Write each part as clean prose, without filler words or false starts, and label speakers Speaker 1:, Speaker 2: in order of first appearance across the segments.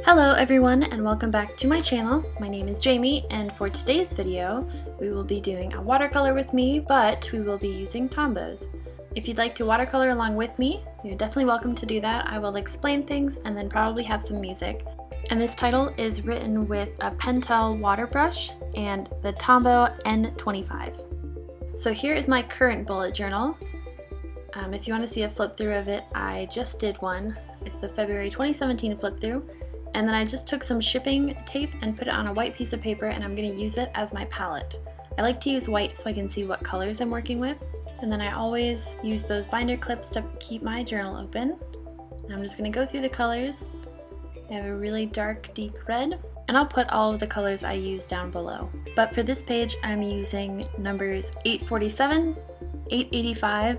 Speaker 1: Hello everyone and welcome back to my channel. My name is Jamie and for today's video we will be doing a watercolor with me, but we will be using Tombows. If you'd like to watercolor along with me, you're definitely welcome to do that. I will explain things and then probably have some music. And this title is written with a Pentel water brush and the Tombow N25. So here is my current bullet journal. If you want to see a flip through of it, I just did one. It's the February 2017 flip through. And then I just took some shipping tape and put it on a white piece of paper, and I'm going to use it as my palette. I like to use white so I can see what colors I'm working with. And then I always use those binder clips to keep my journal open. And I'm just going to go through the colors. I have a really dark, deep red, and I'll put all of the colors I use down below. But for this page, I'm using numbers 847, 885,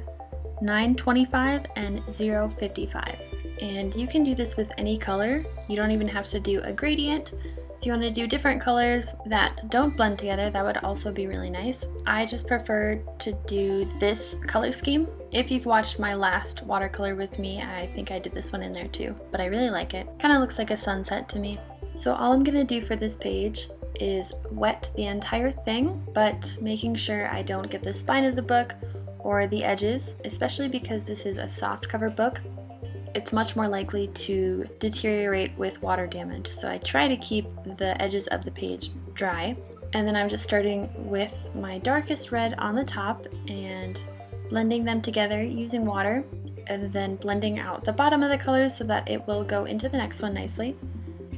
Speaker 1: 925, and 055. And you can do this with any color. You don't even have to do a gradient. If you want to do different colors that don't blend together, that would also be really nice. I just prefer to do this color scheme. If you've watched my last watercolor with me, I think I did this one in there too, but I really like it. Kind of looks like a sunset to me. So all I'm gonna do for this page is wet the entire thing, but making sure I don't get the spine of the book or the edges, especially because this is a soft cover book. It's much more likely to deteriorate with water damage, so I try to keep the edges of the page dry. And then I'm just starting with my darkest red on the top and blending them together using water, and then blending out the bottom of the colors so that it will go into the next one nicely.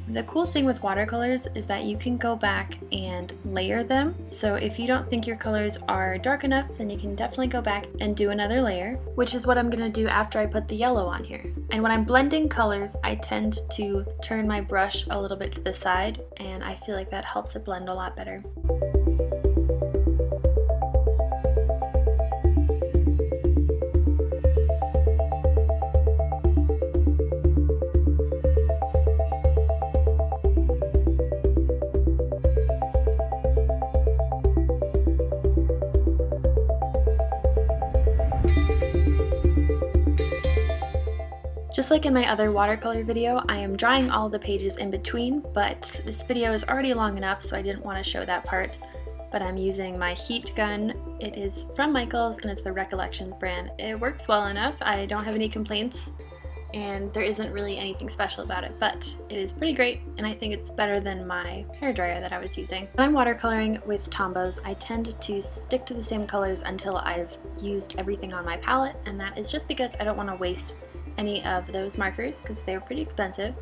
Speaker 1: The cool thing with watercolors is that you can go back and layer them. So if you don't think your colors are dark enough, then you can definitely go back and do another layer, which is what I'm gonna do after I put the yellow on here. And when I'm blending colors, I tend to turn my brush a little bit to the side, and I feel like that helps it blend a lot better. Just like in my other watercolor video, I am drawing all the pages in between, but this video is already long enough, so I didn't want to show that part. But I'm using my heat gun. It is from Michaels and it's the Recollections brand. It works well enough. I don't have any complaints, and there isn't really anything special about it, but it is pretty great, and I think it's better than my hairdryer that I was using. When I'm watercoloring with Tombows, I tend to stick to the same colors until I've used everything on my palette, and that is just because I don't want to waste any of those markers because they're pretty expensive.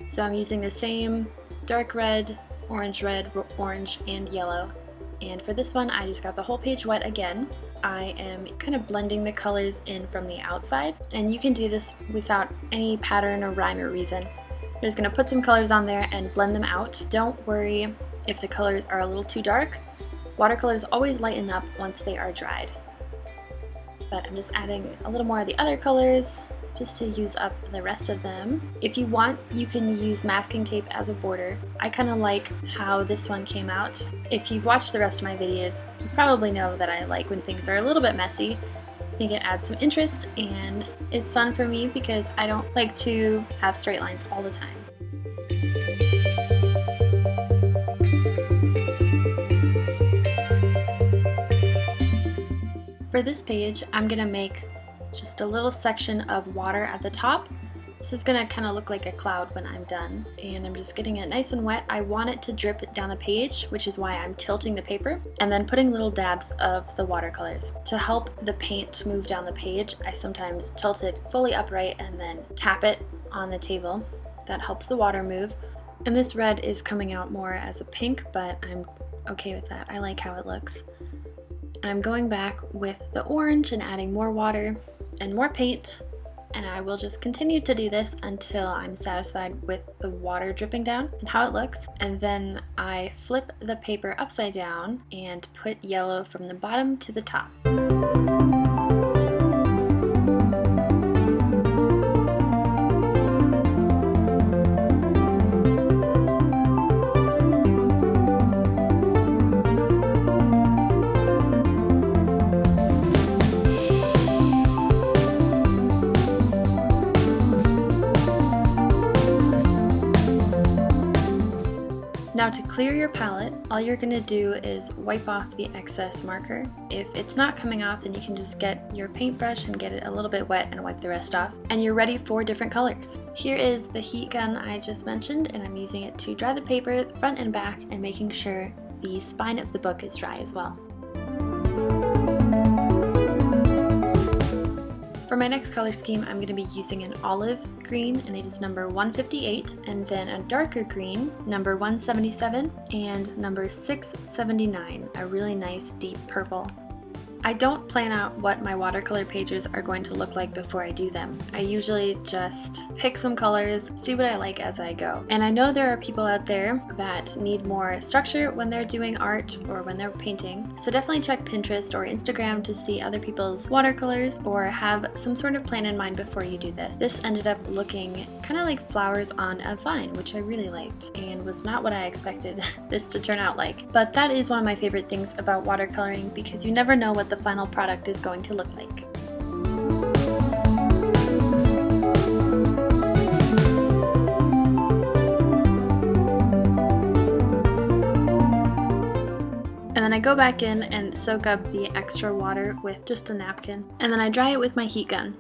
Speaker 1: So I'm using the same dark red, orange, and yellow. And for this one, I just got the whole page wet again. I am kind of blending the colors in from the outside, and you can do this without any pattern or rhyme or reason. I'm just going to put some colors on there and blend them out. Don't worry if the colors are a little too dark. Watercolors always lighten up once they are dried. But I'm just adding a little more of the other colors just to use up the rest of them. If you want, you can use masking tape as a border. I kind of like how this one came out. If you've watched the rest of my videos, you probably know that I like when things are a little bit messy. I think it adds some interest and it's fun for me because I don't like to have straight lines all the time. For this page, I'm gonna make just a little section of water at the top. This is gonna kind of look like a cloud when I'm done. And I'm just getting it nice and wet. I want it to drip down the page, which is why I'm tilting the paper, and then putting little dabs of the watercolors. To help the paint move down the page, I sometimes tilt it fully upright and then tap it on the table. That helps the water move. And this red is coming out more as a pink, but I'm okay with that. I like how it looks. And I'm going back with the orange and adding more water and more paint, and I will just continue to do this until I'm satisfied with the water dripping down and how it looks. And then I flip the paper upside down and put yellow from the bottom to the top. Now to clear your palette, all you're going to do is wipe off the excess marker. If it's not coming off, then you can just get your paintbrush and get it a little bit wet and wipe the rest off. And you're ready for different colors. Here is the heat gun I just mentioned, and I'm using it to dry the paper front and back and making sure the spine of the book is dry as well. For my next color scheme, I'm going to be using an olive green, and it is number 158, and then a darker green, number 177, and number 679, a really nice deep purple. I don't plan out what my watercolor pages are going to look like before I do them. I usually just pick some colors, see what I like as I go. And I know there are people out there that need more structure when they're doing art or when they're painting. So definitely check Pinterest or Instagram to see other people's watercolors or have some sort of plan in mind before you do this. This ended up looking kind of like flowers on a vine, which I really liked and was not what I expected this to turn out like. But that is one of my favorite things about watercoloring, because you never know what the final product is going to look like. And then I go back in and soak up the extra water with just a napkin, and then I dry it with my heat gun.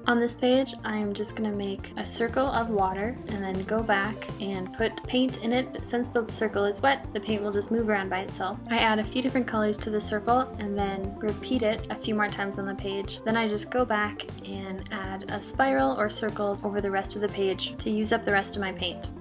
Speaker 1: On this page, I'm just going to make a circle of water and then go back and put paint in it. Since the circle is wet, the paint will just move around by itself. I add a few different colors to the circle and then repeat it a few more times on the page. Then I just go back and add a spiral or circle over the rest of the page to use up the rest of my paint.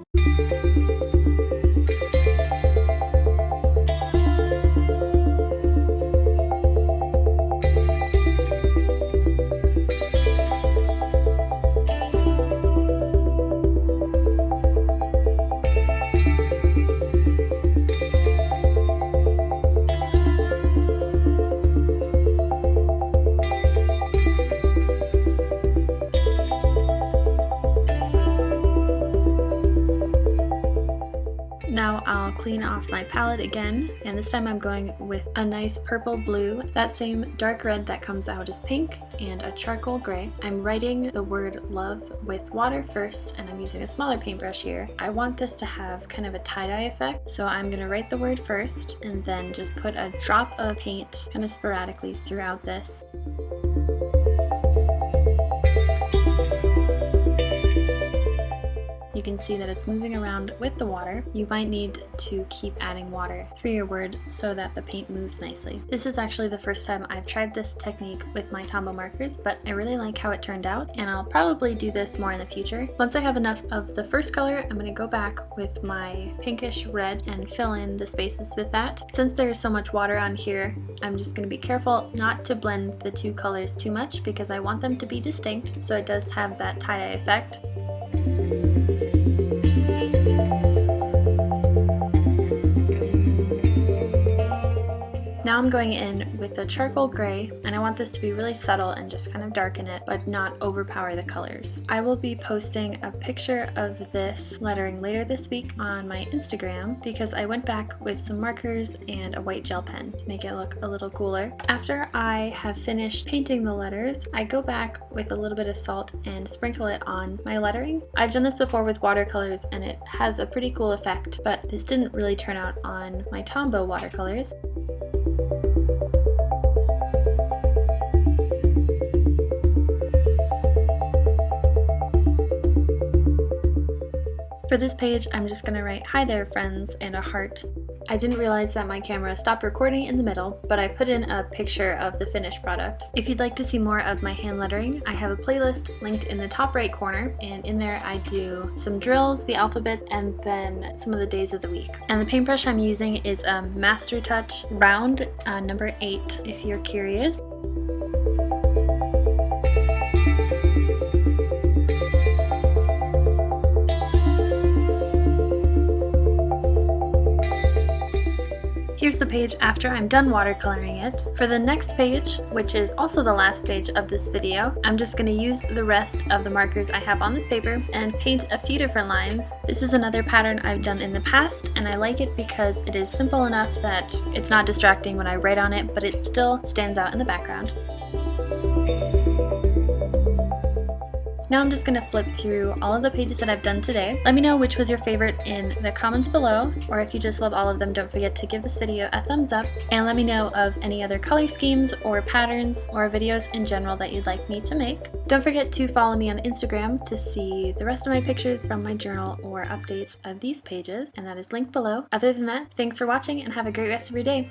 Speaker 1: Now I'll clean off my palette again, and this time I'm going with a nice purple blue, that same dark red that comes out as pink, and a charcoal gray. I'm writing the word love with water first, and I'm using a smaller paintbrush here. I want this to have kind of a tie-dye effect, so I'm going to write the word first and then just put a drop of paint kind of sporadically throughout this. You can see that it's moving around with the water. You might need to keep adding water through your word so that the paint moves nicely. This is actually the first time I've tried this technique with my Tombow markers, but I really like how it turned out, and I'll probably do this more in the future. Once I have enough of the first color, I'm going to go back with my pinkish red and fill in the spaces with that. Since there's so much water on here, I'm just going to be careful not to blend the two colors too much because I want them to be distinct, so it does have that tie-dye effect. Now I'm going in with a charcoal gray, and I want this to be really subtle and just kind of darken it, but not overpower the colors. I will be posting a picture of this lettering later this week on my Instagram because I went back with some markers and a white gel pen to make it look a little cooler. After I have finished painting the letters, I go back with a little bit of salt and sprinkle it on my lettering. I've done this before with watercolors and it has a pretty cool effect, but this didn't really turn out on my Tombow watercolors. For this page, I'm just going to write "Hi there, friends," and a heart. I didn't realize that my camera stopped recording in the middle, but I put in a picture of the finished product. If you'd like to see more of my hand lettering, I have a playlist linked in the top right corner, and in there I do some drills, the alphabet, and then some of the days of the week. And the paintbrush I'm using is a Master Touch Round number 8, if you're curious. Here's the page after I'm done watercoloring it. For the next page, which is also the last page of this video, I'm just going to use the rest of the markers I have on this paper and paint a few different lines. This is another pattern I've done in the past, and I like it because it is simple enough that it's not distracting when I write on it, but it still stands out in the background. Now I'm just going to flip through all of the pages that I've done today. Let me know which was your favorite in the comments below, or if you just love all of them, don't forget to give this video a thumbs up, and let me know of any other color schemes or patterns or videos in general that you'd like me to make. Don't forget to follow me on Instagram to see the rest of my pictures from my journal or updates of these pages, and that is linked below. Other than that, thanks for watching and have a great rest of your day.